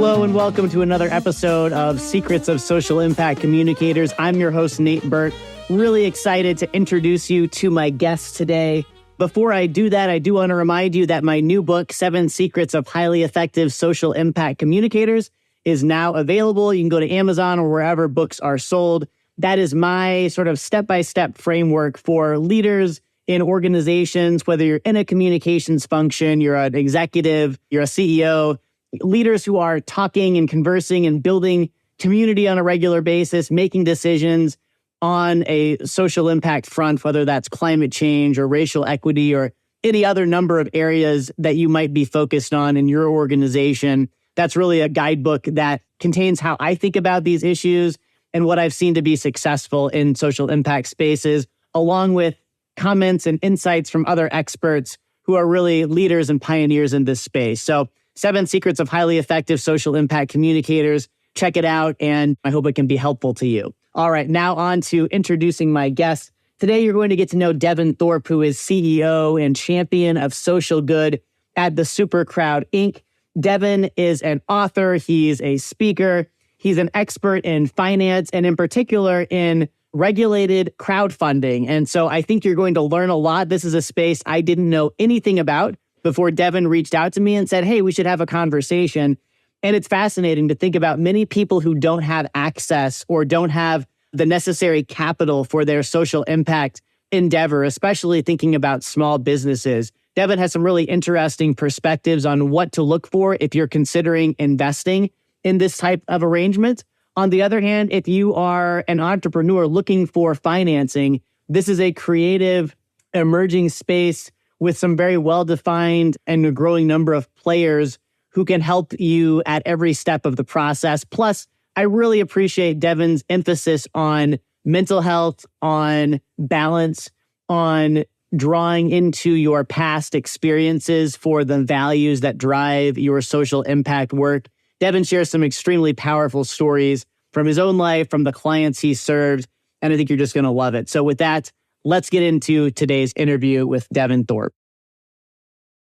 Hello and welcome to another episode of Secrets of Social Impact Communicators. I'm your host, Nate Burt. Really excited to introduce you to my guest today. Before I do that, I do want to remind you that my new book, 7 Secrets of Highly Effective Social Impact Communicators, is now available. You can go to Amazon or wherever books are sold. That is my sort of step-by-step framework for leaders in organizations, whether you're in a communications function, you're an executive, you're a CEO, leaders who are talking and conversing and building community on a regular basis, making decisions on a social impact front, whether that's climate change or racial equity or any other number of areas that you might be focused on in your organization. That's really a guidebook that contains how I think about these issues and what I've seen to be successful in social impact spaces, along with comments and insights from other experts who are really leaders and pioneers in this space. So 7 Secrets of Highly Effective Social Impact Communicators. Check it out, and I hope it can be helpful to you. All right, now on to introducing my guest. Today, you're going to get to know Devin Thorpe, who is CEO and champion of social good at the Super Crowd, Inc. Devin is an author. He's a speaker. He's an expert in finance and in particular in regulated crowdfunding. And so I think you're going to learn a lot. This is a space I didn't know anything about before Devin reached out to me and said, hey, we should have a conversation. And it's fascinating to think about many people who don't have access or don't have the necessary capital for their social impact endeavor, especially thinking about small businesses. Devin has some really interesting perspectives on what to look for if you're considering investing in this type of arrangement. On the other hand, if you are an entrepreneur looking for financing, this is a creative, emerging space with some very well-defined and a growing number of players who can help you at every step of the process. Plus, I really appreciate Devin's emphasis on mental health, on balance, on drawing into your past experiences for the values that drive your social impact work. Devin shares some extremely powerful stories from his own life, from the clients he served, and I think you're just going to love it. So with that, let's get into today's interview with Devin Thorpe.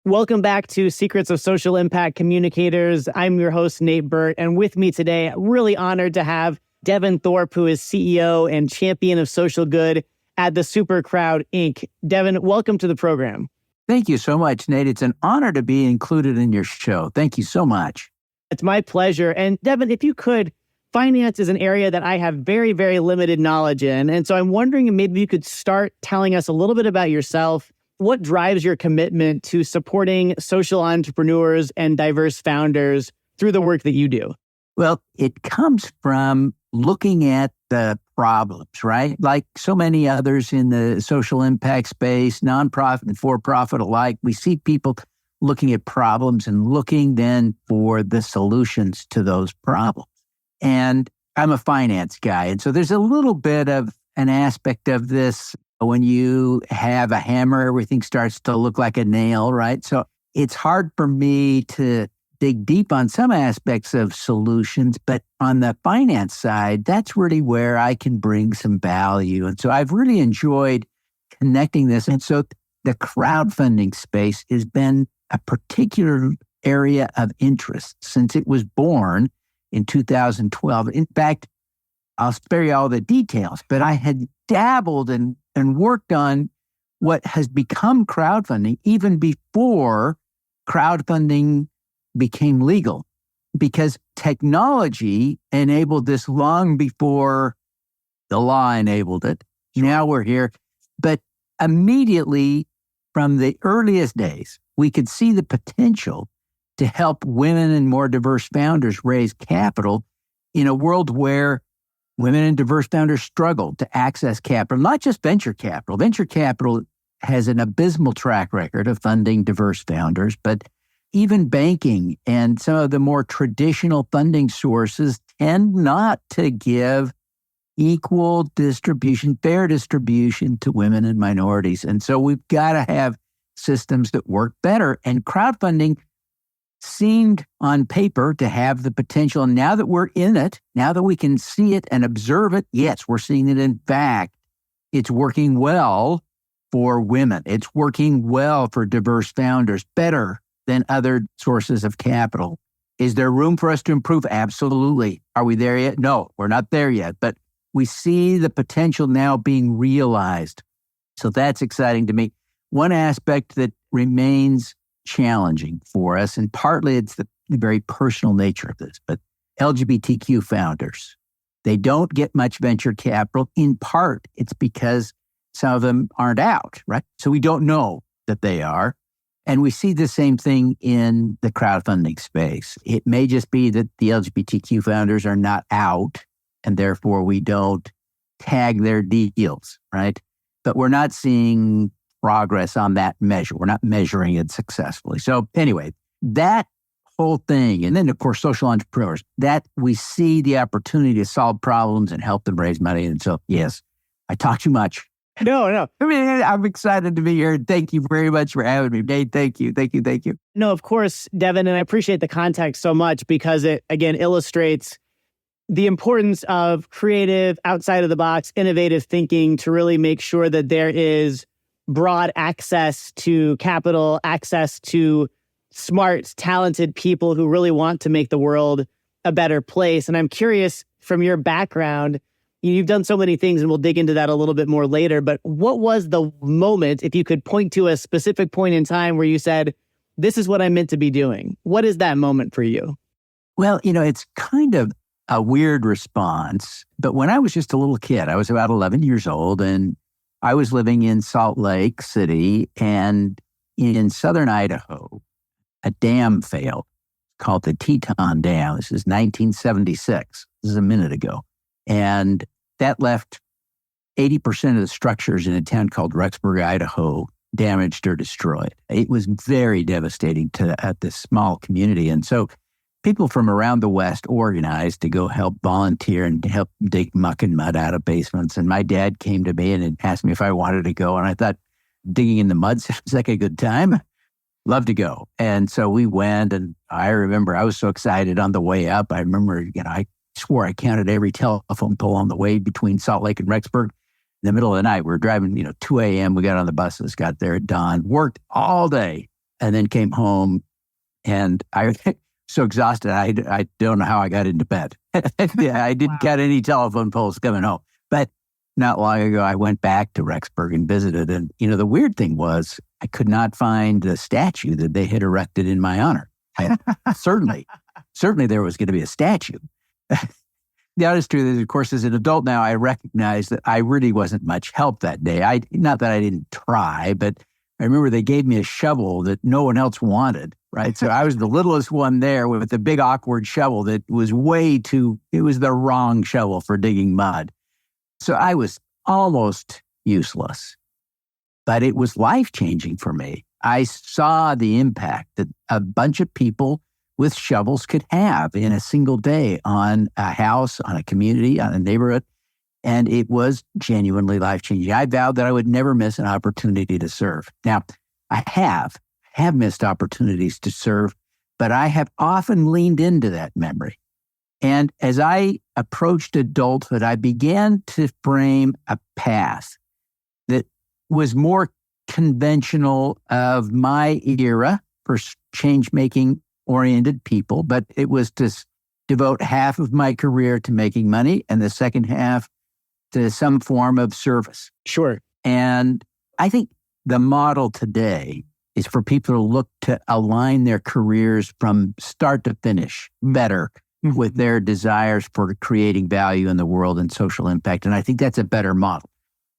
Welcome back to Secrets of Social Impact Communicators. I'm your host, Nate Burt, and with me today, really honored to have Devin Thorpe, who is CEO and champion of social good at the Super Crowd, Inc. Devin, welcome to the program. Thank you so much, Nate. It's an honor to be included in your show. Thank you so much. It's my pleasure. And Devin, if you could, finance is an area that I have very, very limited knowledge in. And so I'm wondering if maybe you could start telling us a little bit about yourself. What drives your commitment to supporting social entrepreneurs and diverse founders through the work that you do? Well, it comes from looking at the problems, right? Like so many others in the social impact space, nonprofit and for-profit alike, we see people looking at problems and looking then for the solutions to those problems. And I'm a finance guy. And so there's a little bit of an aspect of this. When you have a hammer, everything starts to look like a nail, right? So it's hard for me to dig deep on some aspects of solutions, but on the finance side, that's really where I can bring some value. And so I've really enjoyed connecting this. And so the crowdfunding space has been a particular area of interest since it was born in 2012. In fact, I'll spare you all the details, but I had dabbled and worked on what has become crowdfunding even before crowdfunding became legal, because technology enabled this long before the law enabled it. Now we're here. But immediately from the earliest days, we could see the potential to help women and more diverse founders raise capital in a world where women and diverse founders struggle to access capital, not just venture capital. Venture capital has an abysmal track record of funding diverse founders, but even banking and some of the more traditional funding sources tend not to give equal distribution, fair distribution to women and minorities. And so we've got to have systems that work better. And crowdfunding seemed on paper to have the potential. And now that we're in it, now that we can see it and observe it, yes, we're seeing it. In fact, it's working well for women. It's working well for diverse founders, better than other sources of capital. Is there room for us to improve? Absolutely. Are we there yet? No, we're not there yet. But we see the potential now being realized. So that's exciting to me. One aspect that remains challenging for us, and partly it's the very personal nature of this, but LGBTQ founders, they don't get much venture capital. In part, it's because some of them aren't out, right? So we don't know that they are. And we see the same thing in the crowdfunding space. It may just be that the LGBTQ founders are not out, and therefore we don't tag their deals, right? But we're not seeing progress on that measure. We're not measuring it successfully. So anyway, that whole thing, and then of course, social entrepreneurs, that we see the opportunity to solve problems and help them raise money. And so, yes, I talk too much. No. I mean, I'm excited to be here. Thank you very much for having me, Nate. Thank you. No, of course, Devin, and I appreciate the context so much because it, again, illustrates the importance of creative, outside of the box, innovative thinking to really make sure that there is broad access to capital, access to smart, talented people who really want to make the world a better place. And I'm curious, from your background, you've done so many things, and we'll dig into that a little bit more later, but what was the moment, if you could point to a specific point in time where you said, this is what I'm meant to be doing? What is that moment for you? Well, it's kind of a weird response, but when I was just a little kid, I was about 11 years old, and I was living in Salt Lake City, and in southern Idaho, a dam failed called the Teton Dam. This is 1976. This is a minute ago. And that left 80% of the structures in a town called Rexburg, Idaho, damaged or destroyed. It was very devastating to this small community. And so people from around the West organized to go help volunteer and help dig muck and mud out of basements. And my dad came to me and asked me if I wanted to go. And I thought digging in the mud sounds like a good time. Love to go. And so we went, and I remember I was so excited on the way up. I remember, I swore I counted every telephone pole on the way between Salt Lake and Rexburg. In the middle of the night, we were driving, 2 a.m. We got on the buses, got there at dawn, worked all day, and then came home. And I was so exhausted, I don't know how I got into bed. Yeah, I didn't count any telephone poles coming home. But not long ago, I went back to Rexburg and visited. And, the weird thing was I could not find the statue that they had erected in my honor. Certainly there was going to be a statue. The honest truth is, of course, as an adult now, I recognize that I really wasn't much help that day. Not that I didn't try, but I remember they gave me a shovel that no one else wanted, right? So I was the littlest one there with a big awkward shovel that was it was the wrong shovel for digging mud. So I was almost useless, but it was life-changing for me. I saw the impact that a bunch of people with shovels could have in a single day on a house, on a community, on a neighborhood. And it was genuinely life-changing. I vowed that I would never miss an opportunity to serve. Now, I have missed opportunities to serve, but I have often leaned into that memory. And as I approached adulthood, I began to frame a path that was more conventional of my era for change-making oriented people, but it was to devote half of my career to making money and the second half to some form of service. Sure. And I think the model today is for people to look to align their careers from start to finish better with their desires for creating value in the world and social impact. And I think that's a better model.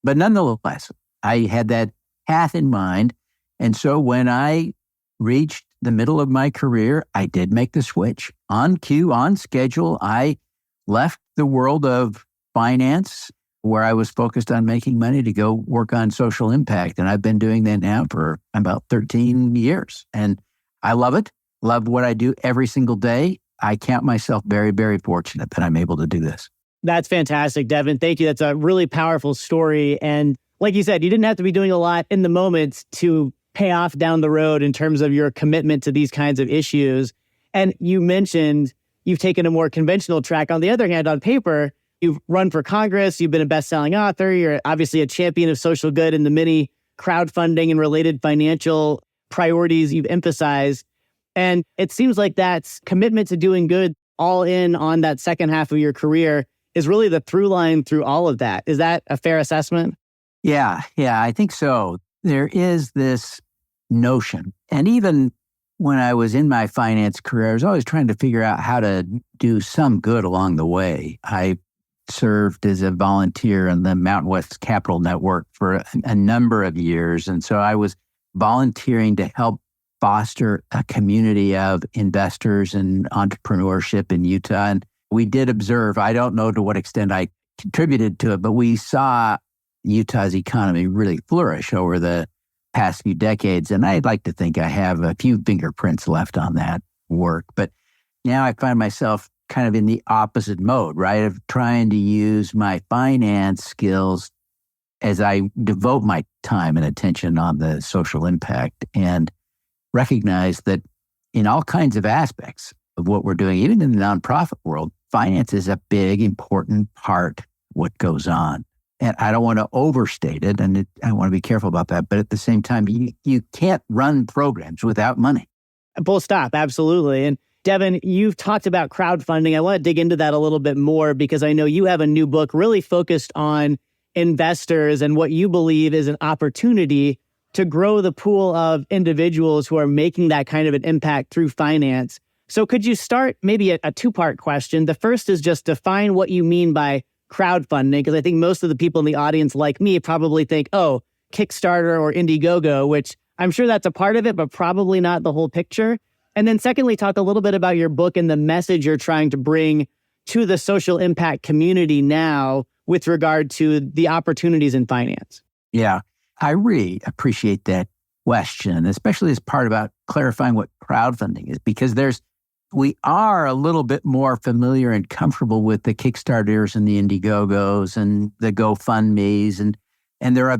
But nonetheless, I had that path in mind. And so when I reached the middle of my career, I did make the switch. On cue, on schedule, I left the world of finance, where I was focused on making money, to go work on social impact. And I've been doing that now for about 13 years. And I love it. Love what I do every single day. I count myself very, very fortunate that I'm able to do this. That's fantastic, Devin. Thank you. That's a really powerful story. And like you said, you didn't have to be doing a lot in the moment to pay off down the road in terms of your commitment to these kinds of issues. And you mentioned you've taken a more conventional track. On the other hand, on paper, you've run for Congress, you've been a best-selling author, you're obviously a champion of social good in the many crowdfunding and related financial priorities you've emphasized. And it seems like that's commitment to doing good all in on that second half of your career is really the through line through all of that. Is that a fair assessment? Yeah, I think so. There is this notion, and even when I was in my finance career, I was always trying to figure out how to do some good along the way. I served as a volunteer in the Mountain West Capital Network for a number of years. And so I was volunteering to help foster a community of investors and entrepreneurship in Utah. And we did observe, I don't know to what extent I contributed to it, but we saw Utah's economy really flourish over the past few decades. And I'd like to think I have a few fingerprints left on that work. But now I find myself kind of in the opposite mode, right? Of trying to use my finance skills as I devote my time and attention on the social impact and recognize that in all kinds of aspects of what we're doing, even in the nonprofit world, finance is a big, important part of what goes on. And I don't want to overstate it, and I want to be careful about that. But at the same time, you can't run programs without money. Full stop. Absolutely. And Devin, you've talked about crowdfunding. I want to dig into that a little bit more because I know you have a new book really focused on investors and what you believe is an opportunity to grow the pool of individuals who are making that kind of an impact through finance. So could you start maybe a two-part question? The first is just define what you mean by crowdfunding, because I think most of the people in the audience like me probably think, oh, Kickstarter or Indiegogo, which I'm sure that's a part of it, but probably not the whole picture. And then secondly, talk a little bit about your book and the message you're trying to bring to the social impact community now with regard to the opportunities in finance. Yeah, I really appreciate that question, especially as part about clarifying what crowdfunding is, because we are a little bit more familiar and comfortable with the Kickstarters and the Indiegogos and the GoFundMes. And there are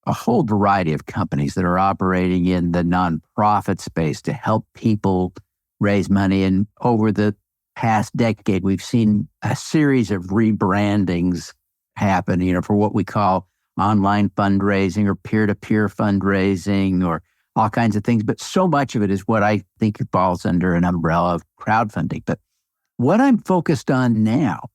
a whole variety of companies that are operating in the nonprofit space to help people raise money. And over the past decade, we've seen a series of rebrandings happen, for what we call online fundraising or peer-to-peer fundraising or all kinds of things. But so much of it is what I think falls under an umbrella of crowdfunding. But what I'm focused on now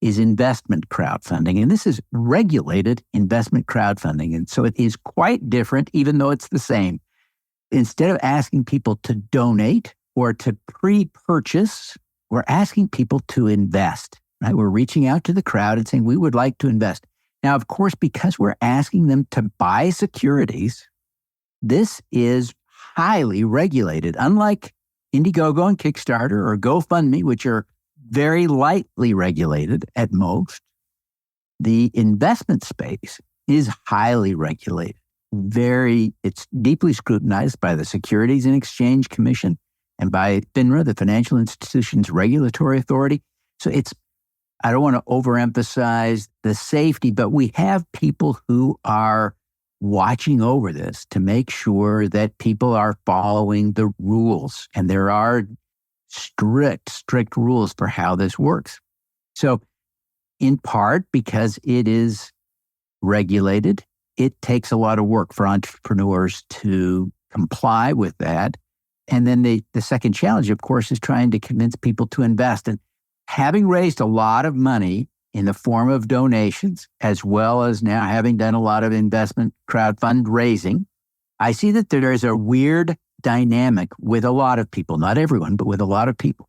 is investment crowdfunding. And this is regulated investment crowdfunding. And so it is quite different, even though it's the same. Instead of asking people to donate or to pre-purchase, we're asking people to invest. Right? We're reaching out to the crowd and saying, we would like to invest. Now, of course, because we're asking them to buy securities, this is highly regulated. Unlike Indiegogo and Kickstarter or GoFundMe, which are very lightly regulated at most, the investment space is highly regulated. It's deeply scrutinized by the Securities and Exchange Commission and by FINRA, the Financial Institutions Regulatory Authority. So I don't want to overemphasize the safety, but we have people who are watching over this to make sure that people are following the rules. And there are strict rules for how this works. So in part because it is regulated, it takes a lot of work for entrepreneurs to comply with that. And then the second challenge, of course, is trying to convince people to invest. And having raised a lot of money in the form of donations, as well as now having done a lot of investment crowdfund raising, I see that there is a weird dynamic with a lot of people, not everyone, but with a lot of people.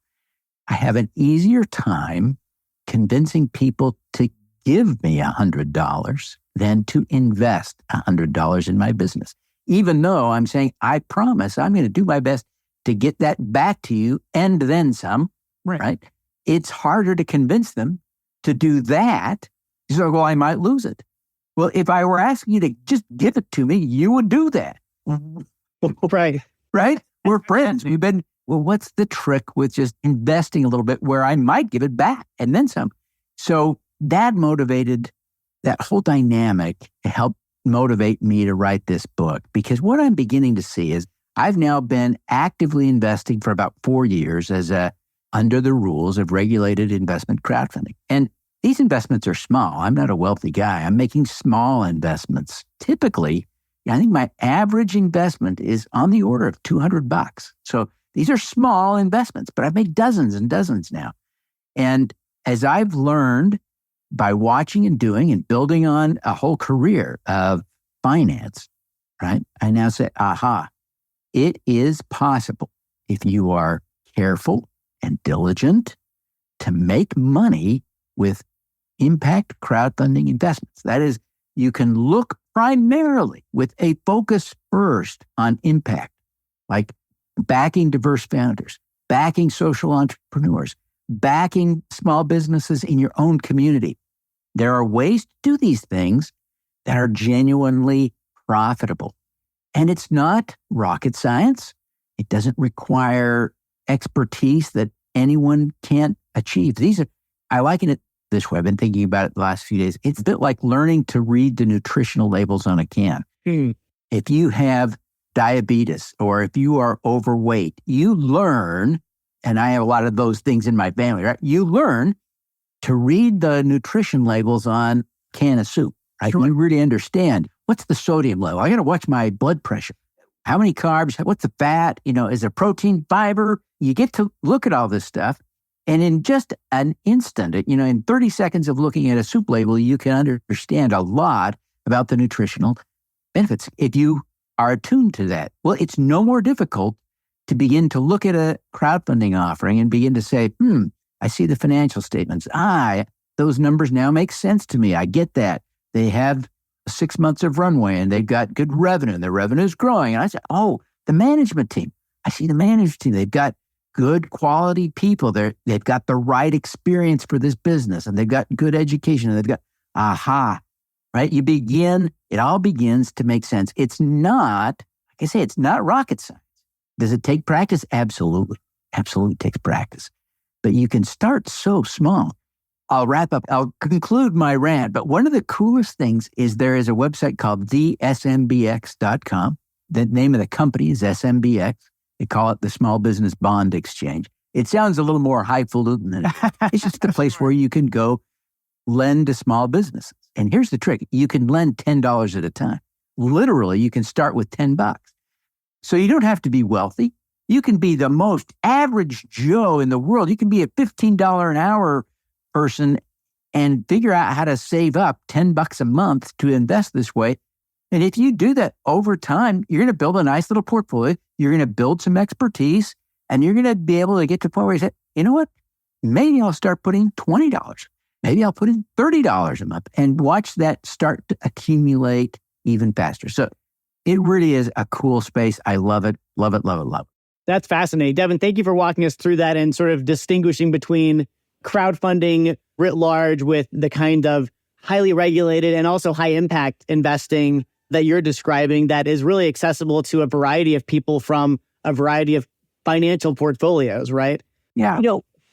I have an easier time convincing people to give me $100 than to invest $100 in my business, even though I'm saying, I promise I'm going to do my best to get that back to you and then some, right? It's harder to convince them to do that. So, well, I might lose it. Well, if I were asking you to just give it to me, you would do that. Right. Right? We're friends. What's the trick with just investing a little bit where I might give it back and then some? So that motivated that whole dynamic to help motivate me to write this book. Because what I'm beginning to see is I've now been actively investing for about 4 years under the rules of regulated investment crowdfunding. And these investments are small. I'm not a wealthy guy. I'm making small investments, typically I think my average investment is on the order of $200. So these are small investments, but I've made dozens and dozens now. And as I've learned by watching and doing and building on a whole career of finance, right? I now say, aha, it is possible if you are careful and diligent to make money with impact crowdfunding investments. That is, you can look primarily with a focus first on impact, like backing diverse founders, backing social entrepreneurs, backing small businesses in your own community. There are ways to do these things that are genuinely profitable. And it's not rocket science. It doesn't require expertise that anyone can't achieve. I liken it this way. I've been thinking about it the last few days. It's a bit like learning to read the nutritional labels on a can. If you have diabetes or if you are overweight, you learn, and I have a lot of those things in my family, right? You learn to read the nutrition labels on a can of soup, right? Sure. You really understand what's the sodium level. I got to watch my blood pressure. How many carbs? What's the fat? Is there protein, fiber? You get to look at all this stuff. And in just an instant, in 30 seconds of looking at a soup label, you can understand a lot about the nutritional benefits if you are attuned to that. Well, it's no more difficult to begin to look at a crowdfunding offering and begin to say, I see the financial statements. Those numbers now make sense to me. I get that. They have 6 months of runway and they've got good revenue and their revenue is growing. And I say, the management team. I see the management team. They've got good quality people. They've got the right experience for this business and they've got good education and they've got, right? It all begins to make sense. It's not, like I say, it's not rocket science. Does it take practice? Absolutely. Absolutely takes practice. But you can start so small. I'll wrap up. I'll conclude my rant. But one of the coolest things is there is a website called thesmbx.com. The name of the company is SMBX. They call it the Small Business Bond Exchange. It sounds a little more highfalutin than it's just a place where you can go lend to small businesses. And here's the trick. You can lend $10 at a time. Literally, you can start with $10. So you don't have to be wealthy. You can be the most average Joe in the world. You can be a $15 an hour person and figure out how to save up $10 a month to invest this way. And if you do that over time, you're going to build a nice little portfolio. You're going to build some expertise and you're going to be able to get to the point where you say, you know what? Maybe I'll start putting $20. Maybe I'll put in $30 a month and watch that start to accumulate even faster. So it really is a cool space. I love it. Love it, love it, love it. That's fascinating. Devin, thank you for walking us through that and sort of distinguishing between crowdfunding writ large with the kind of highly regulated and also high impact investing that you're describing that is really accessible to a variety of people from a variety of financial portfolios, right? Yeah.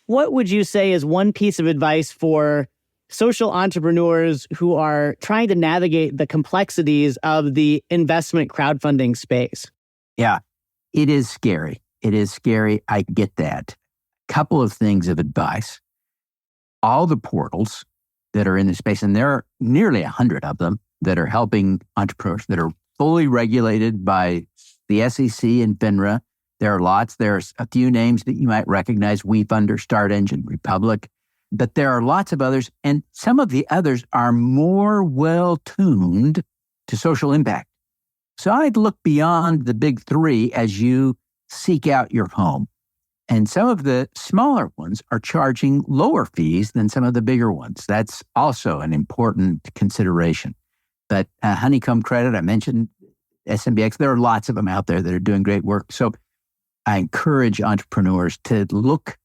What would you say is one piece of advice for social entrepreneurs who are trying to navigate the complexities of the investment crowdfunding space? Yeah, it is scary. It is scary. I get that. Couple of things of advice. All the portals that are in the space, and there are nearly 100 of them that are helping entrepreneurs that are fully regulated by the SEC and FINRA. There are lots. There's a few names that you might recognize: WeFunder, Start Engine, Republic. But there are lots of others, and some of the others are more well-tuned to social impact. So I'd look beyond the big three as you seek out your home. And some of the smaller ones are charging lower fees than some of the bigger ones. That's also an important consideration. But Honeycomb Credit, I mentioned SMBX, there are lots of them out there that are doing great work. So I encourage entrepreneurs to look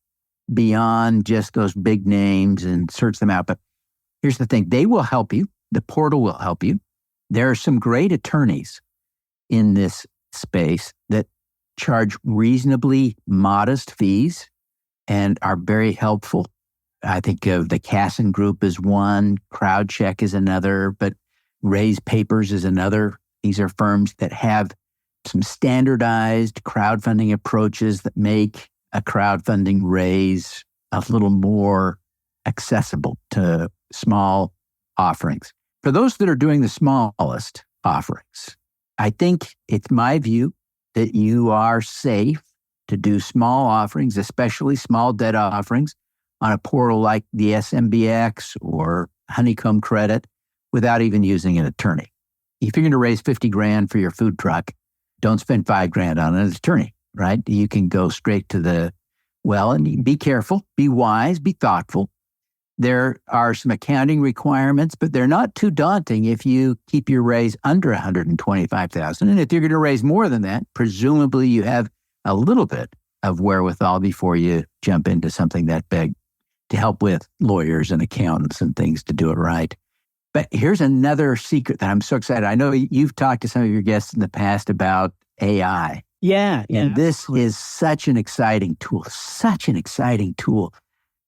beyond just those big names and search them out. But here's the thing, they will help you. The portal will help you. There are some great attorneys in this space that charge reasonably modest fees and are very helpful. I think of the Casson Group is one, CrowdCheck is another, but Raise Papers is another. These are firms that have some standardized crowdfunding approaches that make a crowdfunding raise a little more accessible to small offerings. For those that are doing the smallest offerings, I think it's my view that you are safe to do small offerings, especially small debt offerings on a portal like the SMBX or Honeycomb Credit without even using an attorney. If you're going to raise 50 grand for your food truck, don't spend 5 grand on an attorney, right? You can go straight to the well, and be careful, be wise, be thoughtful. There are some accounting requirements, but they're not too daunting if you keep your raise under $125,000. And if you're going to raise more than that, presumably you have a little bit of wherewithal before you jump into something that big to help with lawyers and accountants and things to do it right. But here's another secret that I'm so excited. I know you've talked to some of your guests in the past about AI. Yeah. And this is such an exciting tool.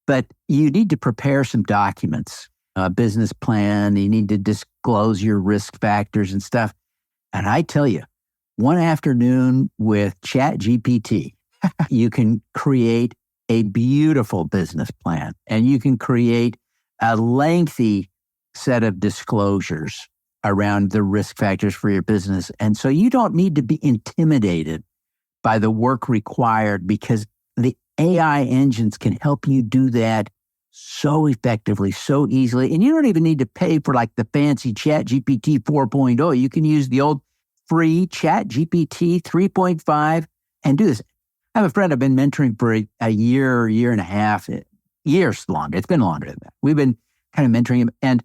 But you need to prepare some documents, a business plan. You need to disclose your risk factors and stuff. And I tell you, one afternoon with ChatGPT, you can create a beautiful business plan, and you can create a lengthy set of disclosures around the risk factors for your business. And so you don't need to be intimidated by the work required, because the AI engines can help you do that so effectively, so easily. And you don't even need to pay for like the fancy ChatGPT 4.0. You can use the old free ChatGPT 3.5 and do this. I have a friend I've been mentoring for a year and a half, years longer. It's been longer than that. We've been kind of mentoring him. And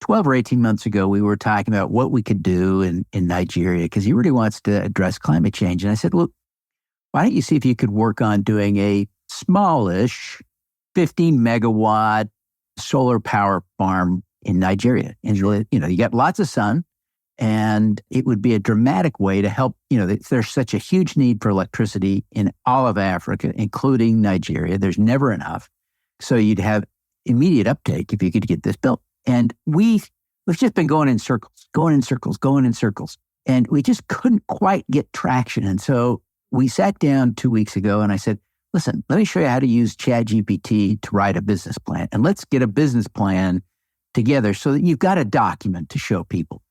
12 or 18 months ago, we were talking about what we could do in Nigeria, because he really wants to address climate change. And I said, look, why don't you see if you could work on doing a smallish 15 megawatt solar power farm in Nigeria? And you got lots of sun, and it would be a dramatic way to help. There's such a huge need for electricity in all of Africa, including Nigeria. There's never enough. So you'd have immediate uptake if you could get this built. And we've just been going in circles. And we just couldn't quite get traction. And so we sat down 2 weeks ago and I said, listen, let me show you how to use ChatGPT to write a business plan. And let's get a business plan together so that you've got a document to show people.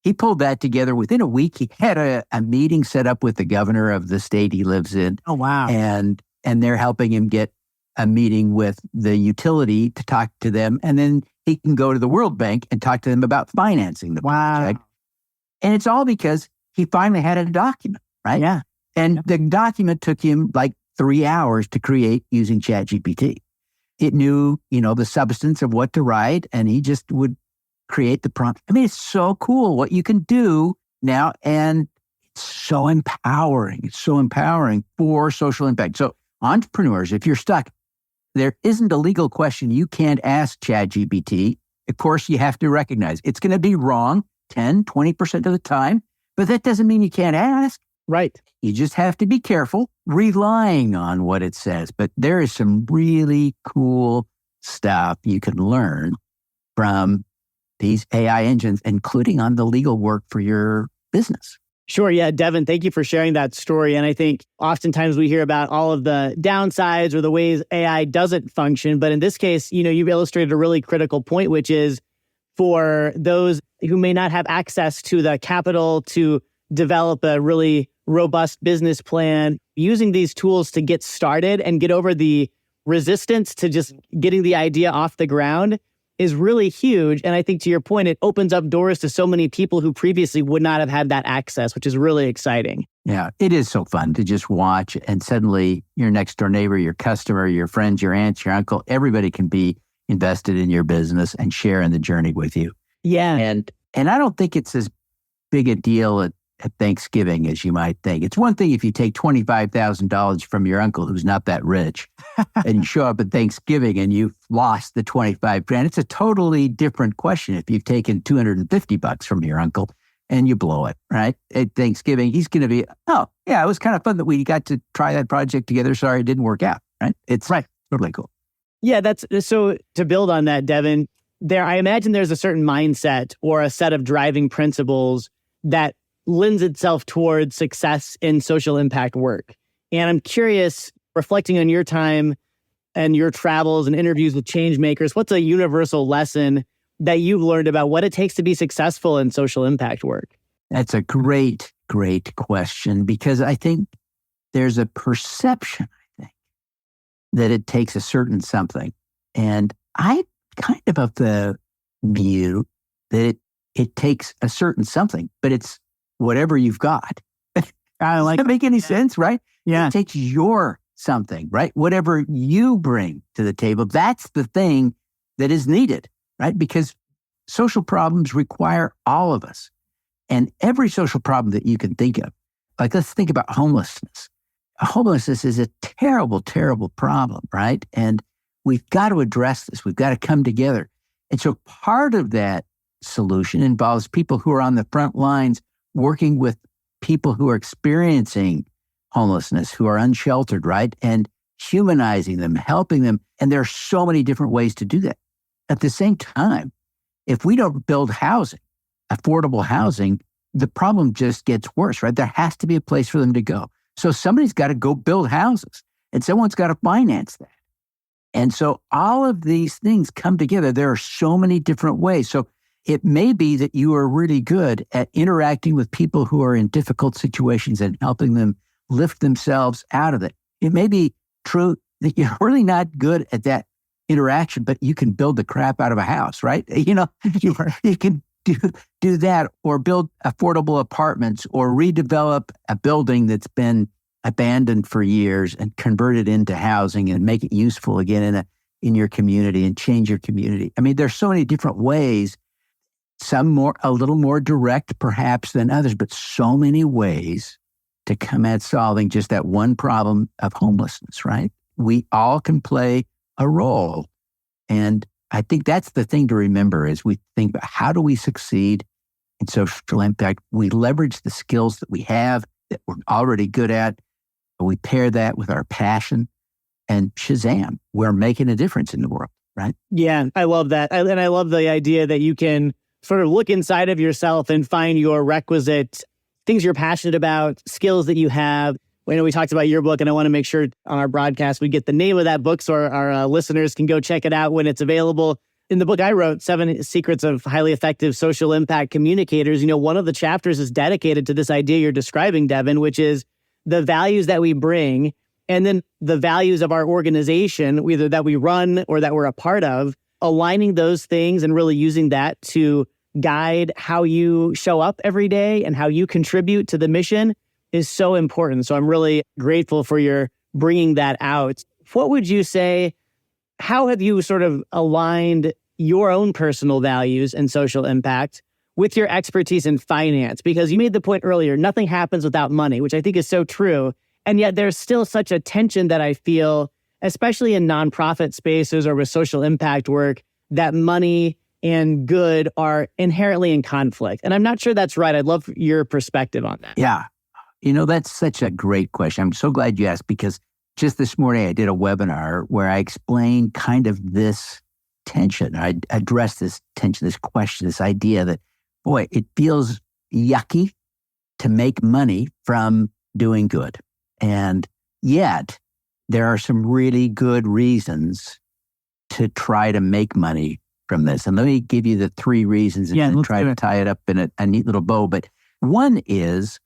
He pulled that together within a week. He had a meeting set up with the governor of the state he lives in. Oh, wow. And they're helping him get a meeting with the utility to talk to them. And then he can go to the World Bank and talk to them about financing the project. And it's all because he finally had a document, right? Yeah. And the document took him like 3 hours to create using ChatGPT. It knew, the substance of what to write, and he just would create the prompt. I mean, it's so cool what you can do now, and it's so empowering. It's so empowering for social impact. So entrepreneurs, if you're stuck, there isn't a legal question you can't ask ChatGPT. Of course, you have to recognize it's going to be wrong 10, 20% of the time, but that doesn't mean you can't ask. Right. You just have to be careful relying on what it says. But there is some really cool stuff you can learn from these AI engines, including on the legal work for your business. Sure. Yeah. Devin, thank you for sharing that story. And I think oftentimes we hear about all of the downsides or the ways AI doesn't function. But in this case, you've illustrated a really critical point, which is for those who may not have access to the capital to develop a really robust business plan, using these tools to get started and get over the resistance to just getting the idea off the ground is really huge. And I think to your point, it opens up doors to so many people who previously would not have had that access, which is really exciting. Yeah, it is so fun to just watch, and suddenly your next door neighbor, your customer, your friends, your aunts, your uncle, everybody can be invested in your business and share in the journey with you. Yeah. And I don't think it's as big a deal at Thanksgiving as you might think. It's one thing if you take $25,000 from your uncle who's not that rich and you show up at Thanksgiving and you've lost the 25 grand. It's a totally different question if you've taken $250 from your uncle and you blow it, right? At Thanksgiving, he's going to be, oh, yeah, it was kind of fun that we got to try that project together. Sorry, it didn't work out, right? It's right. Totally cool. Yeah, that's so to build on that, Devin, I imagine there's a certain mindset or a set of driving principles that lends itself towards success in social impact work. And I'm curious, reflecting on your time and your travels and interviews with change makers, what's a universal lesson that you've learned about what it takes to be successful in social impact work? That's a great, great question, because I think there's a perception, I think, that it takes a certain something. And I kind of the view that it takes a certain something, but it's whatever you've got. Does that make any sense, right? Yeah. It takes your something, right? Whatever you bring to the table, that's the thing that is needed, right? Because social problems require all of us. And every social problem that you can think of, like let's think about homelessness. Homelessness is a terrible, terrible problem, right? And we've got to address this. We've got to come together. And so part of that solution involves people who are on the front lines working with people who are experiencing homelessness, who are unsheltered, right? And humanizing them, helping them. And there are so many different ways to do that. At the same time, if we don't build housing, affordable housing, the problem just gets worse, right? There has to be a place for them to go. So somebody's got to go build houses and someone's got to finance that. And so all of these things come together. There are so many different ways. So it may be that you are really good at interacting with people who are in difficult situations and helping them lift themselves out of it. It may be true that you're really not good at that interaction, but you can build the crap out of a house, right? You can do that, or build affordable apartments, or redevelop a building that's been abandoned for years and convert it into housing and make it useful again in your community and change your community. I mean, there's so many different ways, some a little more direct perhaps than others, but so many ways to come at solving just that one problem of homelessness, right? We all can play a role. And I think that's the thing to remember as we think about how do we succeed in social impact. We leverage the skills that we have that we're already good at. We pair that with our passion, and shazam, we're making a difference in the world, right? Yeah, I love that. And I love the idea that you can sort of look inside of yourself and find your requisite things you're passionate about, skills that you have. We know we talked about your book, and I want to make sure on our broadcast we get the name of that book so our listeners can go check it out when it's available. In the book I wrote, 7 Secrets of Highly Effective Social Impact Communicators, one of the chapters is dedicated to this idea you're describing, Devin, which is the values that we bring, and then the values of our organization, either that we run or that we're a part of, aligning those things and really using that to guide how you show up every day and how you contribute to the mission is so important. So I'm really grateful for your bringing that out. What would you say, how have you sort of aligned your own personal values and social impact with your expertise in finance? Because you made the point earlier, nothing happens without money, which I think is so true. And yet there's still such a tension that I feel, especially in nonprofit spaces or with social impact work, that money and good are inherently in conflict. And I'm not sure that's right. I'd love your perspective on that. Yeah. That's such a great question. I'm so glad you asked, because just this morning I did a webinar where I explained kind of this tension. I addressed this tension, this question, this idea that, boy, it feels yucky to make money from doing good. And yet there are some really good reasons to try to make money from this. And let me give you the 3 reasons and try to tie it up in a neat little bow. But one is,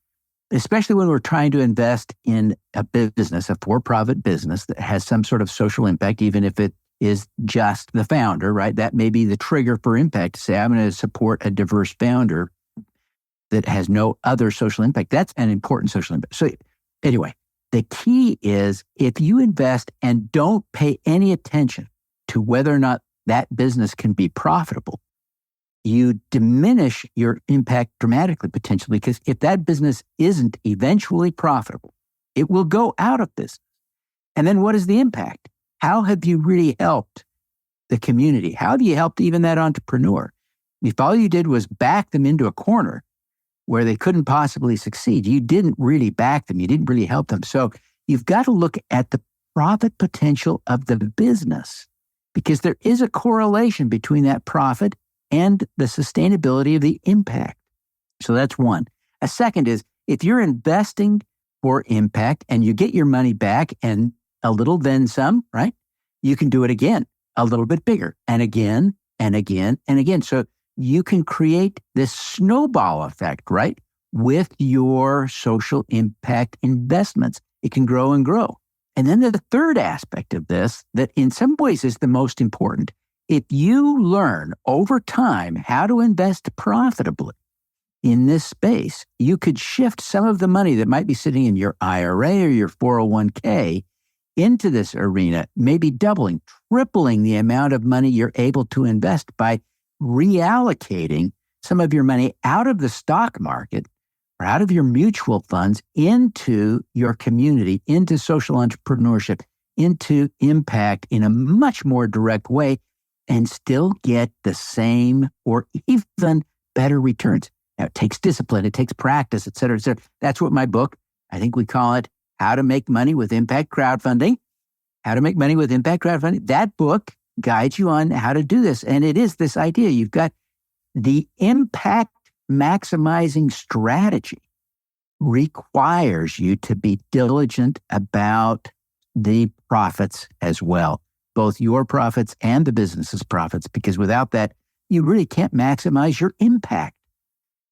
especially when we're trying to invest in a business, a for-profit business that has some sort of social impact, even if it is just the founder, right? That may be the trigger for impact to say, I'm going to support a diverse founder that has no other social impact. That's an important social impact. So anyway, the key is if you invest and don't pay any attention to whether or not that business can be profitable, you diminish your impact dramatically, potentially, because if that business isn't eventually profitable, it will go out of business. And then what is the impact? How have you really helped the community? How have you helped even that entrepreneur? If all you did was back them into a corner where they couldn't possibly succeed, you didn't really back them. You didn't really help them. So you've got to look at the profit potential of the business, because there is a correlation between that profit and the sustainability of the impact. So that's one. A second is, if you're investing for impact and you get your money back and a little then some, right? You can do it again, a little bit bigger, and again, and again, and again. So you can create this snowball effect, right? with your social impact investments. It can grow and grow. And then the third aspect of this, that in some ways is the most important. If you learn over time how to invest profitably in this space, you could shift some of the money that might be sitting in your IRA or your 401k into this arena, maybe doubling, tripling the amount of money you're able to invest by reallocating some of your money out of the stock market or out of your mutual funds into your community, into social entrepreneurship, into impact in a much more direct way, and still get the same or even better returns. Now, it takes discipline, it takes practice, et cetera, et cetera. That's what my book, I think we call it How to Make Money with Impact Crowdfunding. How to Make Money with Impact Crowdfunding. That book guides you on how to do this. And it is this idea. You've got the impact maximizing strategy requires you to be diligent about the profits as well, both your profits and the business's profits, because without that, you really can't maximize your impact.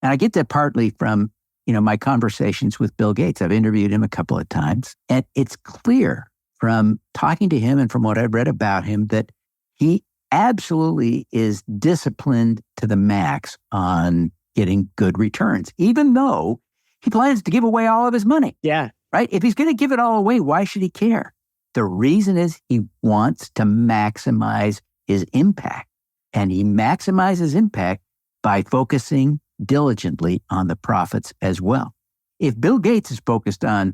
And I get that partly from, my conversations with Bill Gates. I've interviewed him a couple of times, and it's clear from talking to him and from what I've read about him that he absolutely is disciplined to the max on getting good returns, even though he plans to give away all of his money. Yeah. Right? If he's going to give it all away, why should he care? The reason is he wants to maximize his impact. And he maximizes impact by focusing diligently on the profits as well. If Bill Gates is focused on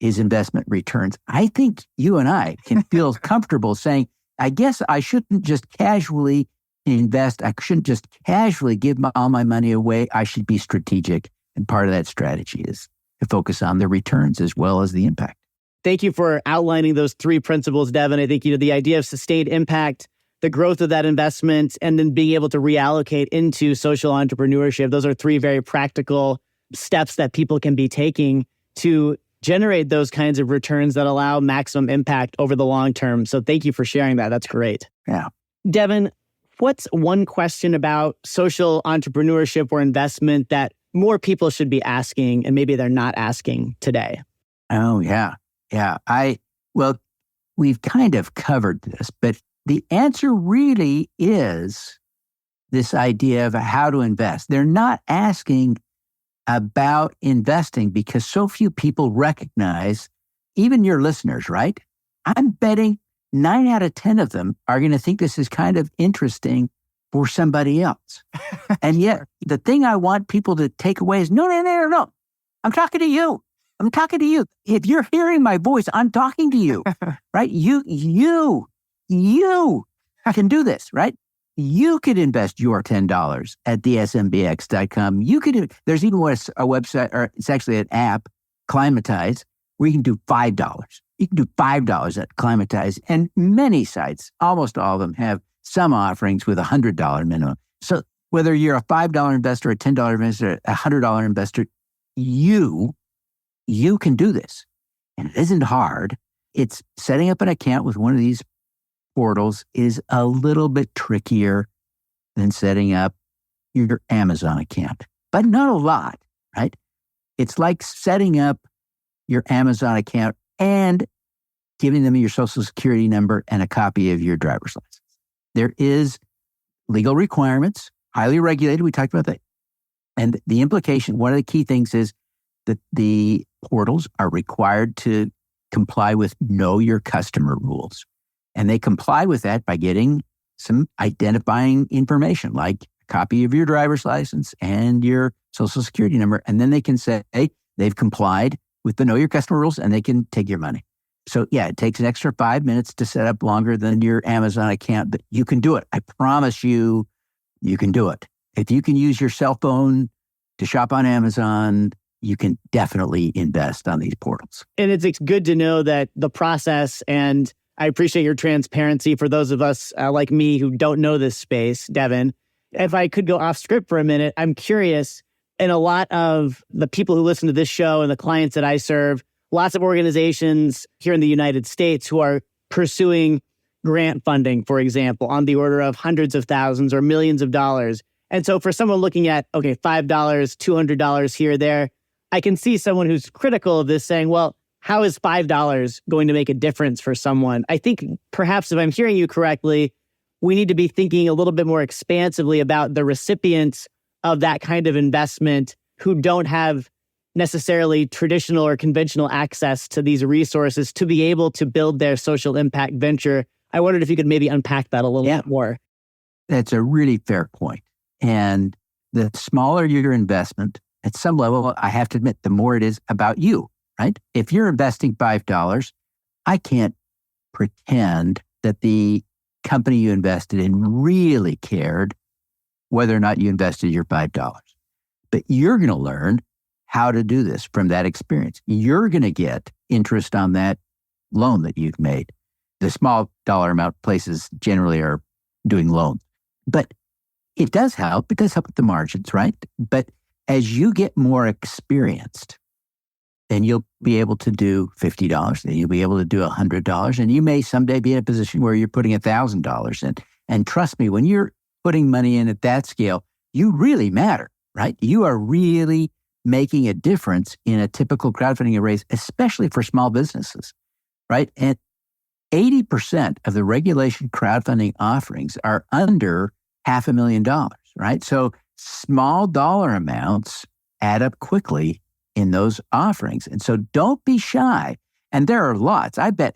his investment returns, I think you and I can feel comfortable saying, I guess I shouldn't just casually invest. I shouldn't just casually give all my money away. I should be strategic. And part of that strategy is to focus on the returns as well as the impact. Thank you for outlining those three principles, Devin. I think, the idea of sustained impact, the growth of that investment, and then being able to reallocate into social entrepreneurship. Those are three very practical steps that people can be taking to generate those kinds of returns that allow maximum impact over the long term. So thank you for sharing that. That's great. Yeah. Devin, what's one question about social entrepreneurship or investment that more people should be asking and maybe they're not asking today? Oh, yeah. Yeah. We've kind of covered this, but the answer really is this idea of how to invest. They're not asking about investing because so few people recognize, even your listeners, right? I'm betting 9 out of 10 of them are going to think this is kind of interesting for somebody else. And yet the thing I want people to take away is, no. I'm talking to you. I'm talking to you. If you're hearing my voice, I'm talking to you, right? You can do this, right? You could invest your $10 at thesmbx.com. There's even a website, or it's actually an app, Climatize, where you can do $5. You can do $5 at Climatize. And many sites, almost all of them, have some offerings with $100 minimum. So whether you're a $5 investor, a $10 investor, a $100 investor, you can do this. And it isn't hard. It's setting up an account with one of these portals is a little bit trickier than setting up your Amazon account, but not a lot, right? It's like setting up your Amazon account and giving them your social security number and a copy of your driver's license. There is legal requirements, highly regulated. We talked about that. And the implication, one of the key things is that the portals are required to comply with know your customer rules. And they comply with that by getting some identifying information, like a copy of your driver's license and your social security number. And then they can say, hey, they've complied with the know your customer rules and they can take your money. So yeah, it takes an extra 5 minutes to set up, longer than your Amazon account, but you can do it. I promise you, you can do it. If you can use your cell phone to shop on Amazon, you can definitely invest on these portals. And it's good to know that the process, and I appreciate your transparency for those of us like me who don't know this space, Devin. If I could go off script for a minute, I'm curious, in a lot of the people who listen to this show and the clients that I serve, lots of organizations here in the United States who are pursuing grant funding, for example, on the order of hundreds of thousands or millions of dollars. And so for someone looking at, okay, $5, $200 here, there, I can see someone who's critical of this saying, well, how is $5 going to make a difference for someone? I think perhaps if I'm hearing you correctly, we need to be thinking a little bit more expansively about the recipients of that kind of investment who don't have necessarily traditional or conventional access to these resources to be able to build their social impact venture. I wondered if you could maybe unpack that a little bit more. That's a really fair point. And the smaller your investment, at some level, I have to admit, the more it is about you, right? If you're investing $5, I can't pretend that the company you invested in really cared whether or not you invested your $5. But you're going to learn how to do this from that experience. You're going to get interest on that loan that you've made. The small dollar amount places generally are doing loans. But it does help. It does help with the margins, right? But as you get more experienced, then you'll be able to do $50, then you'll be able to do $100, and you may someday be in a position where you're putting $1,000 in. And trust me, when you're putting money in at that scale, you really matter, right? You are really making a difference in a typical crowdfunding raise, especially for small businesses, right? And 80% of the regulation crowdfunding offerings are under $500,000, right? So small dollar amounts add up quickly in those offerings. And so don't be shy. And there are lots. I bet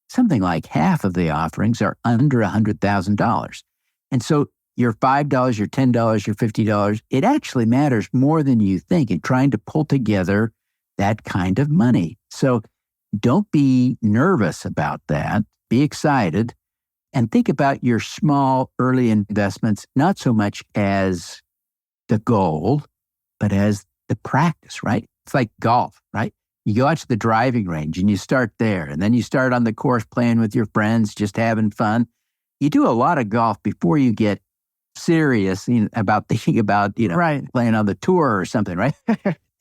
something like half of the offerings are under $100,000. And so your $5, your $10, your $50, it actually matters more than you think in trying to pull together that kind of money. So don't be nervous about that. Be excited and think about your small early investments, not so much as the goal, but as the practice, right? It's like golf, right? You go out to the driving range and you start there, and then you start on the course playing with your friends, just having fun. You do a lot of golf before you get serious about thinking about, playing on the tour or something, right?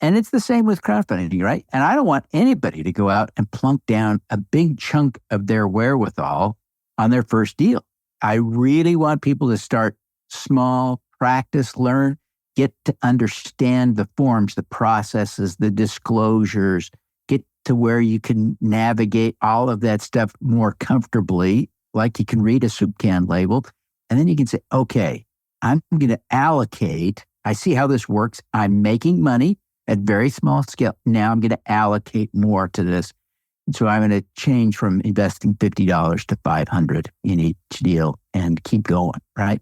And it's the same with crowdfunding, right? And I don't want anybody to go out and plunk down a big chunk of their wherewithal on their first deal. I really want people to start small, practice, learn, get to understand the forms, the processes, the disclosures, get to where you can navigate all of that stuff more comfortably, like you can read a soup can label. And then you can say, okay, I'm going to allocate. I see how this works. I'm making money at very small scale. Now I'm going to allocate more to this. And so I'm going to change from investing $50 to $500 in each deal and keep going, right?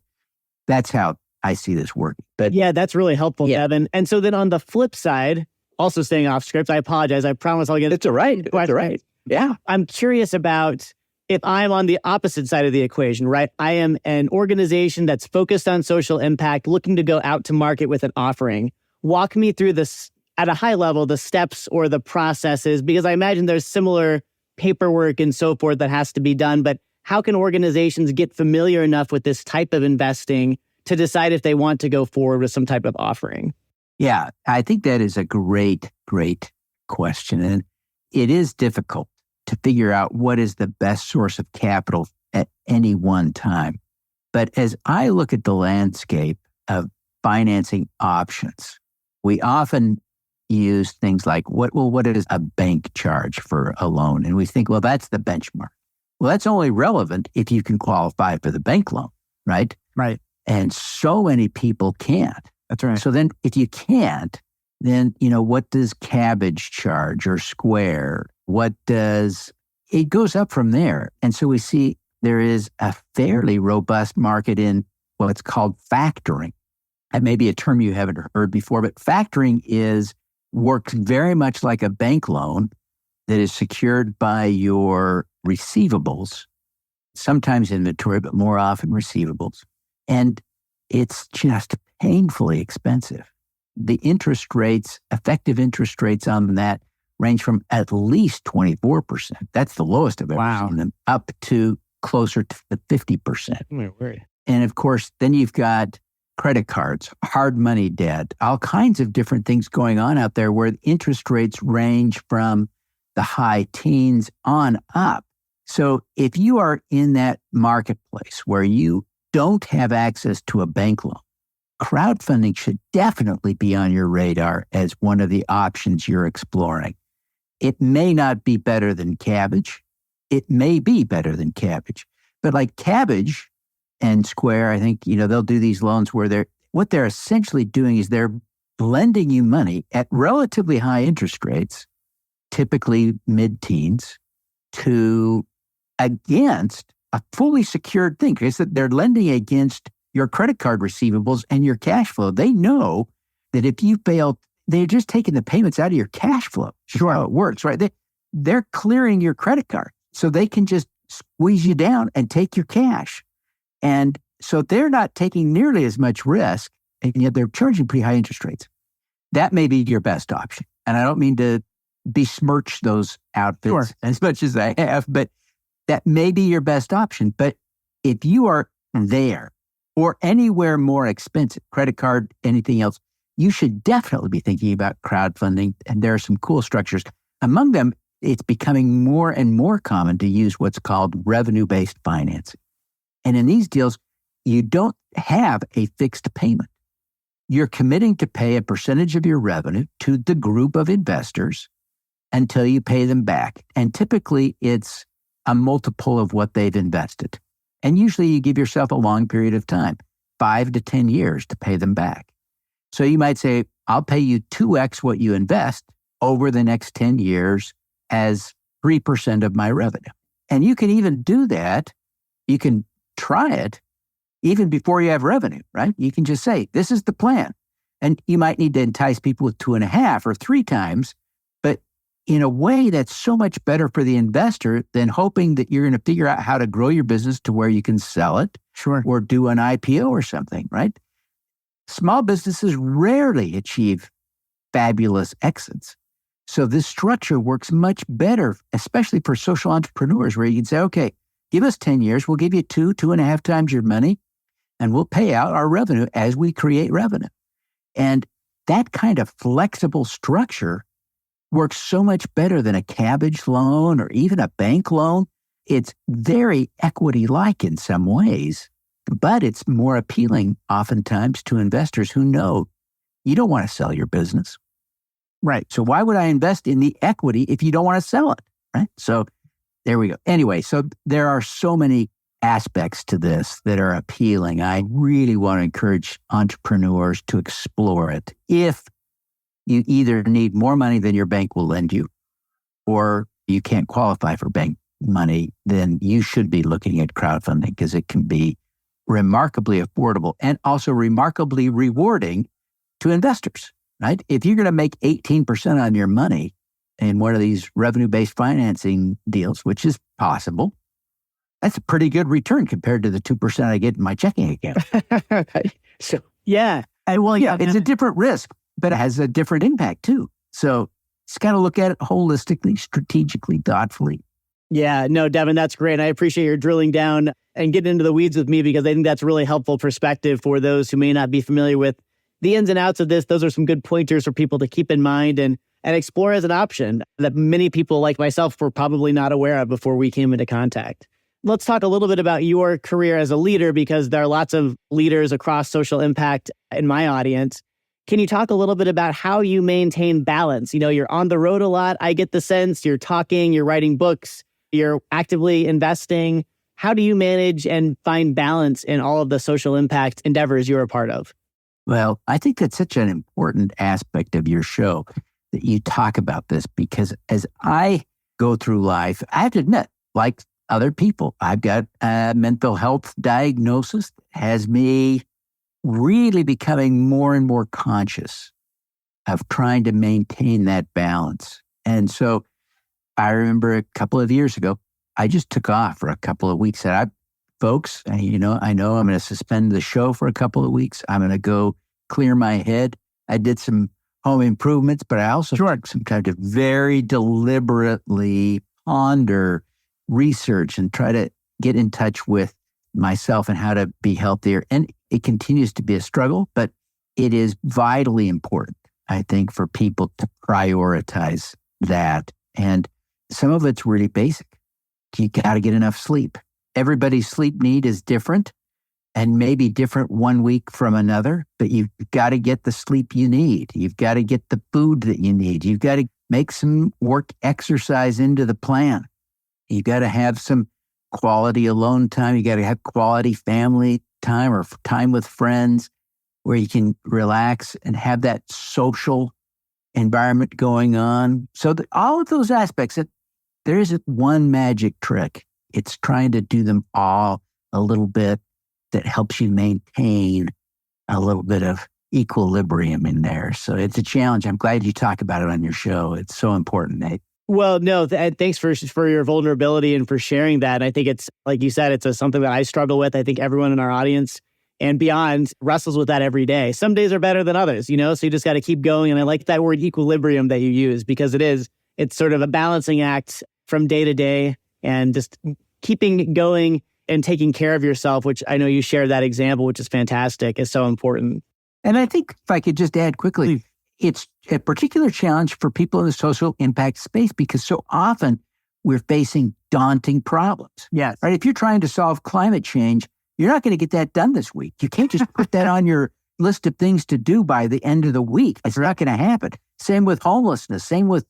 That's how I see this working. But yeah, that's really helpful, Devin. And so then on the flip side, also staying off script, I apologize. I promise I'll get It's all right. It's all right. Yeah. I'm curious about if I'm on the opposite side of the equation, right? I am an organization that's focused on social impact, looking to go out to market with an offering. Walk me through this at a high level, the steps or the processes, because I imagine there's similar paperwork and so forth that has to be done. But how can organizations get familiar enough with this type of investing to decide if they want to go forward with some type of offering? Yeah, I think that is a great, great question. And it is difficult to figure out what is the best source of capital at any one time. But as I look at the landscape of financing options, we often use things like, what does a bank charge for a loan? And we think, well, that's the benchmark. Well, that's only relevant if you can qualify for the bank loan, right? Right. And so many people can't. That's right. So then if you can't, then, what does Cabbage charge or Square? It goes up from there. And so we see there is a fairly robust market in what's called factoring. That may be a term you haven't heard before, but factoring works very much like a bank loan that is secured by your receivables, sometimes inventory, but more often receivables. And it's just painfully expensive. The effective interest rates on that range from at least 24%. That's the lowest I've ever seen them, up to closer to the 50%. Oh my word. And of course, then you've got credit cards, hard money debt, all kinds of different things going on out there where interest rates range from the high teens on up. So if you are in that marketplace where you don't have access to a bank loan, crowdfunding should definitely be on your radar as one of the options you're exploring. It may not be better than Cabbage. It may be better than Cabbage. But like Cabbage and Square, I think, they'll do these loans where what they're essentially doing is they're lending you money at relatively high interest rates, typically mid-teens, against a fully secured thing. Because they're lending against your credit card receivables and your cash flow. They know that if you fail, they're just taking the payments out of your cash flow. Sure, how it works, right? They're clearing your credit card, so they can just squeeze you down and take your cash. And so they're not taking nearly as much risk, and yet they're charging pretty high interest rates. That may be your best option. And I don't mean to besmirch those outfits as much as I have, but that may be your best option. But if you are there or anywhere more expensive, credit card, anything else, you should definitely be thinking about crowdfunding. And there are some cool structures. Among them, it's becoming more and more common to use what's called revenue-based financing. And in these deals, you don't have a fixed payment. You're committing to pay a percentage of your revenue to the group of investors until you pay them back. And typically, it's a multiple of what they've invested. And usually you give yourself a long period of time, 5 to 10 years to pay them back. So you might say, I'll pay you 2x what you invest over the next 10 years as 3% of my revenue. And you can even do that. You can try it even before you have revenue, right? You can just say, this is the plan. And you might need to entice people with 2.5 or 3 times, but in a way that's so much better for the investor than hoping that you're going to figure out how to grow your business to where you can sell it or do an IPO or something, right? Small businesses rarely achieve fabulous exits. So this structure works much better, especially for social entrepreneurs, where you can say, okay, give us 10 years, we'll give you 2.5 times your money, and we'll pay out our revenue as we create revenue. And that kind of flexible structure works so much better than a Cabbage loan or even a bank loan. It's very equity-like in some ways, but it's more appealing oftentimes to investors who know you don't want to sell your business. Right. So why would I invest in the equity if you don't want to sell it? Right. So there we go. Anyway, so there are so many aspects to this that are appealing. I really want to encourage entrepreneurs to explore it. If you either need more money than your bank will lend you, or you can't qualify for bank money, then you should be looking at crowdfunding because it can be remarkably affordable and also remarkably rewarding to investors, right? If you're going to make 18% on your money in one of these revenue-based financing deals, which is possible, that's a pretty good return compared to the 2% I get in my checking account. So, yeah. It's a different risk, but it has a different impact too. So it's got to look at it holistically, strategically, thoughtfully. Yeah, no, Devin, that's great. I appreciate your drilling down and getting into the weeds with me because I think that's really helpful perspective for those who may not be familiar with the ins and outs of this. Those are some good pointers for people to keep in mind and explore as an option that many people like myself were probably not aware of before we came into contact. Let's talk a little bit about your career as a leader because there are lots of leaders across social impact in my audience. Can you talk a little bit about how you maintain balance? You're on the road a lot. I get the sense you're talking, you're writing books, you're actively investing. How do you manage and find balance in all of the social impact endeavors you're a part of? Well, I think that's such an important aspect of your show that you talk about this because as I go through life, I have to admit, like other people, I've got a mental health diagnosis that has me really becoming more and more conscious of trying to maintain that balance. And so I remember a couple of years ago, I just took off for a couple of weeks. And folks, I know I'm going to suspend the show for a couple of weeks. I'm going to go clear my head. I did some home improvements, but I also took some time to very deliberately ponder, research, and try to get in touch with myself and how to be healthier. And it continues to be a struggle, but it is vitally important, I think, for people to prioritize that. And some of it's really basic. You got to get enough sleep. Everybody's sleep need is different. and maybe different one week from another, but you've got to get the sleep you need. You've got to get the food that you need. You've got to make some work exercise into the plan. You've got to have some quality alone time. You got to have quality family time or time with friends where you can relax and have that social environment going on. So all of those aspects, there isn't one magic trick. It's trying to do them all a little bit that helps you maintain a little bit of equilibrium in there. So it's a challenge. I'm glad you talk about it on your show. It's so important, Nate. Well, no, thanks for your vulnerability and for sharing that. I think it's, like you said, it's something that I struggle with. I think everyone in our audience and beyond wrestles with that every day. Some days are better than others, so you just got to keep going. And I like that word equilibrium that you use, because it's sort of a balancing act from day to day and just keeping going and taking care of yourself, which I know you shared that example, which is fantastic, is so important. And I think if I could just add quickly, it's a particular challenge for people in the social impact space because so often we're facing daunting problems. Yes. Right? If you're trying to solve climate change, you're not going to get that done this week. You can't just put that on your list of things to do by the end of the week. It's not going to happen. Same with homelessness. Same with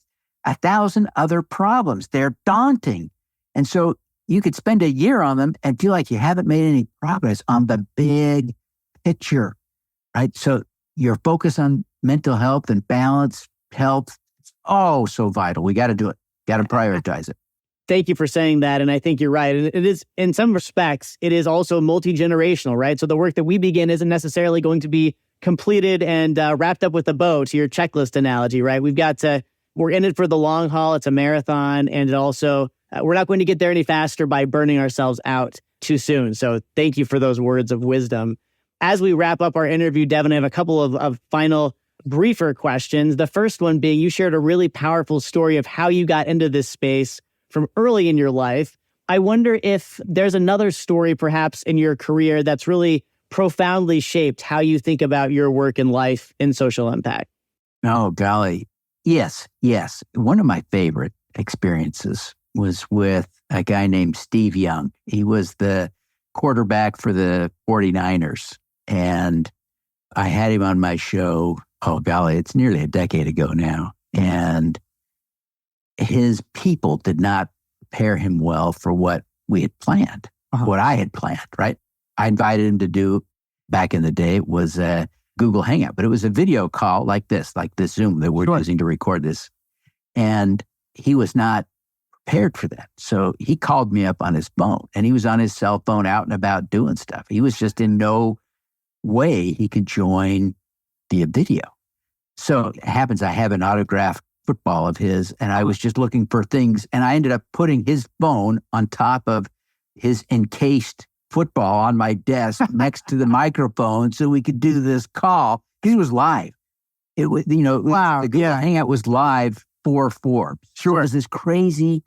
1,000 other problems. They're daunting. And so you could spend a year on them and feel like you haven't made any progress on the big picture, right? So your focus on mental health and balanced health, it's so vital. We got to do it. Got to prioritize it. Thank you for saying that. And I think you're right. And it is, in some respects, it is also multi-generational, right? So the work that we begin isn't necessarily going to be completed and wrapped up with a bow, to your checklist analogy, right? We're in it for the long haul. It's a marathon. And it also, we're not going to get there any faster by burning ourselves out too soon. So thank you for those words of wisdom. As we wrap up our interview, Devin, I have a couple of final briefer questions. The first one being, you shared a really powerful story of how you got into this space from early in your life. I wonder if there's another story perhaps in your career that's really profoundly shaped how you think about your work and life in social impact. Oh, golly. Yes. One of my favorite experiences was with a guy named Steve Young. He was the quarterback for the 49ers. And I had him on my show, it's nearly a decade ago now. And his people did not prepare him well for what we had planned, what I had planned, right? I invited him to do, back in the day, it was a Google Hangout, but it was a video call like this Zoom that we're using to record this. And he was not prepared for that. So he called me up on his phone, and he was on his cell phone out and about doing stuff. He was just in no way he could join via video. So it happens I have an autographed football of his, and I was just looking for things, and I ended up putting his phone on top of his encased football on my desk next to the microphone so we could do this call. It was live. It was, Wow. The Google Hangout was live 4-4. Sure. It was this crazy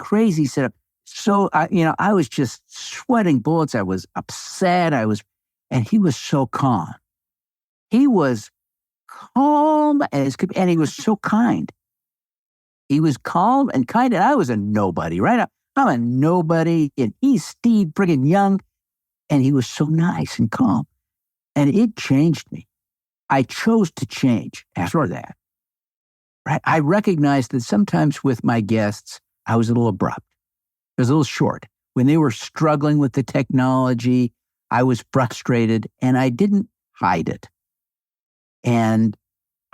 setup. So, I was just sweating bullets. I was upset. And he was so calm. He was calm and he was so kind. He was calm and kind, and I was a nobody, right? I'm a nobody, and he's Steve friggin' Young, and he was so nice and calm. And it changed me. I chose to change after that, right? I recognized that sometimes with my guests, I was a little abrupt. I was a little short. When they were struggling with the technology, I was frustrated, and I didn't hide it. And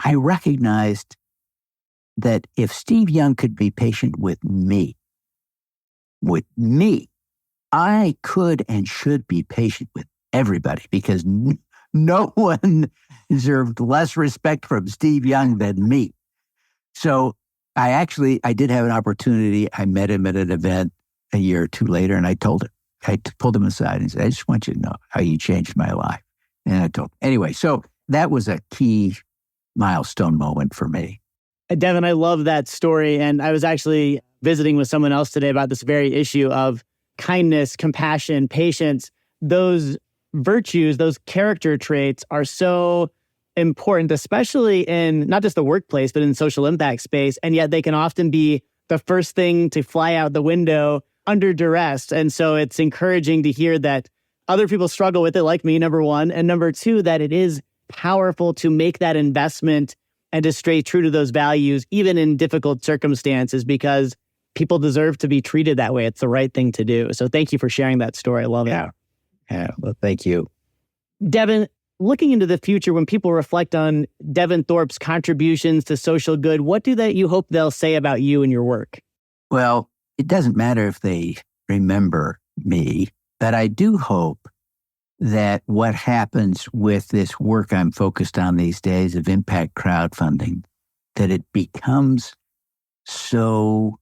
I recognized that if Steve Young could be patient with me, I could and should be patient with everybody, because no one deserved less respect from Steve Young than me. So I did have an opportunity. I met him at an event a year or two later, and I told him. I pulled him aside and said, I just want you to know how you changed my life. And I told him. Anyway, so that was a key milestone moment for me. Devin, I love that story. And I was actually visiting with someone else today about this very issue of kindness, compassion, patience. Those virtues, those character traits are so important, especially in not just the workplace, but in social impact space. And yet they can often be the first thing to fly out the window under duress. And so it's encouraging to hear that other people struggle with it like me, number one. And number two, that it is powerful to make that investment and to stay true to those values, even in difficult circumstances, because people deserve to be treated that way. It's the right thing to do. So thank you for sharing that story. I love it. Yeah. Well, thank you. Devin, looking into the future, when people reflect on Devin Thorpe's contributions to social good, what do you hope they'll say about you and your work? Well, it doesn't matter if they remember me, but I do hope that what happens with this work I'm focused on these days of impact crowdfunding, that it becomes so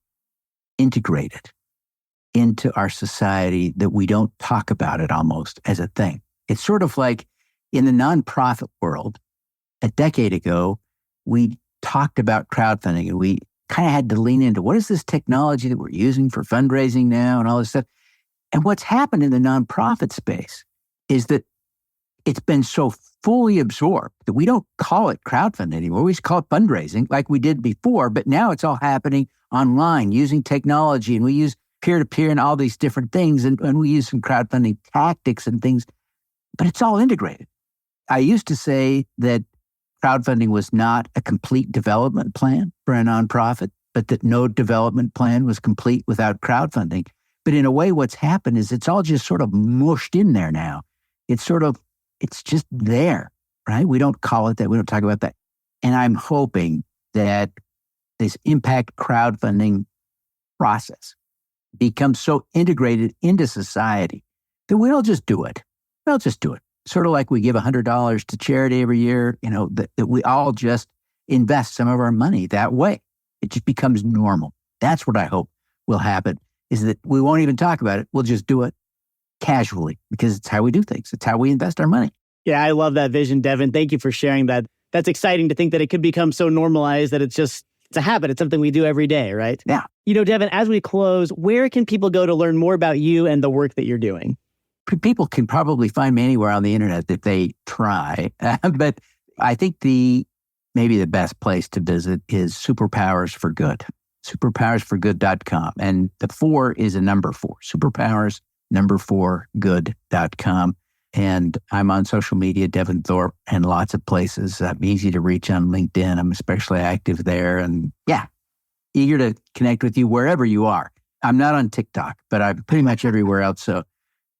integrated into our society that we don't talk about it almost as a thing. It's sort of like in the nonprofit world, a decade ago, we talked about crowdfunding and we kind of had to lean into what is this technology that we're using for fundraising now and all this stuff. And what's happened in the nonprofit space is that it's been so fully absorbed that we don't call it crowdfunding anymore. We just call it fundraising like we did before, but now it's all happening online using technology, and we use peer-to-peer and all these different things, and we use some crowdfunding tactics and things, but it's all integrated. I used to say that crowdfunding was not a complete development plan for a nonprofit, but that no development plan was complete without crowdfunding. But in a way, what's happened is it's all just sort of mushed in there now. It's just there, right? We don't call it that. We don't talk about that. And I'm hoping that this impact crowdfunding process becomes so integrated into society that we don't just do it. We'll just do it. Sort of like we give $100 to charity every year, that we all just invest some of our money that way. It just becomes normal. That's what I hope will happen, is that we won't even talk about it. We'll just do it casually because it's how we do things. It's how we invest our money. Yeah, I love that vision, Devin. Thank you for sharing that. That's exciting to think that it could become so normalized that it's a habit. It's something we do every day, right? Yeah. Devin, as we close, where can people go to learn more about you and the work that you're doing? People can probably find me anywhere on the internet if they try. But I think maybe the best place to visit is Superpowers for Good, superpowersforgood.com. And the 4 is a number 4, superpowers4good.com. And I'm on social media, Devin Thorpe, and lots of places. I'm easy to reach on LinkedIn. I'm especially active there. And yeah, eager to connect with you wherever you are. I'm not on TikTok, but I'm pretty much everywhere else. So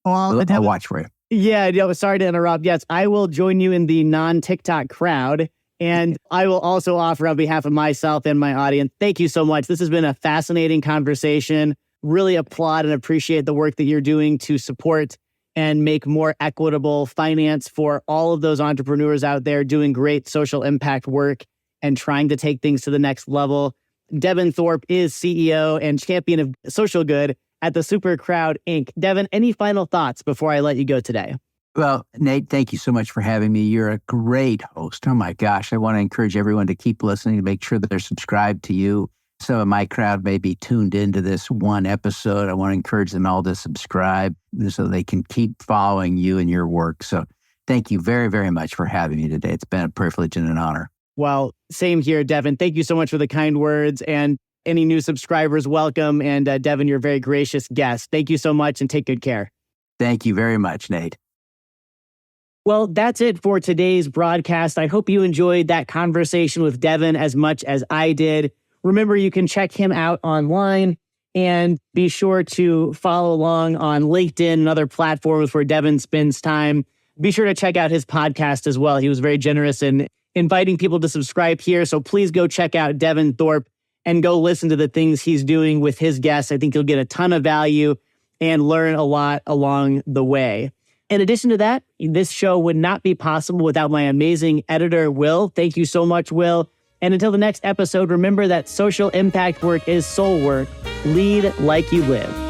I'll watch for you. Yeah, sorry to interrupt. Yes, I will join you in the non-TikTok crowd. And I will also offer on behalf of myself and my audience, thank you so much. This has been a fascinating conversation. Really applaud and appreciate the work that you're doing to support and make more equitable finance for all of those entrepreneurs out there doing great social impact work and trying to take things to the next level. Devin Thorpe is CEO and champion of social good at the Super Crowd Inc. Devin, any final thoughts before I let you go today? Well, Nate, thank you so much for having me. You're a great host. Oh my gosh. I want to encourage everyone to keep listening, to make sure that they're subscribed to you. Some of my crowd may be tuned into this one episode. I want to encourage them all to subscribe so they can keep following you and your work. So thank you very, very much for having me today. It's been a privilege and an honor. Well, same here, Devin. Thank you so much for the kind words, and any new subscribers, welcome. And Devin, you're a very gracious guest. Thank you so much and take good care. Thank you very much, Nate. Well, that's it for today's broadcast. I hope you enjoyed that conversation with Devin as much as I did. Remember, you can check him out online and be sure to follow along on LinkedIn and other platforms where Devin spends time. Be sure to check out his podcast as well. He was very generous in inviting people to subscribe here. So please go check out Devin Thorpe and go listen to the things he's doing with his guests. I think you'll get a ton of value and learn a lot along the way. In addition to that, this show would not be possible without my amazing editor, Will. Thank you so much, Will. And until the next episode, remember that social impact work is soul work. Lead like you live.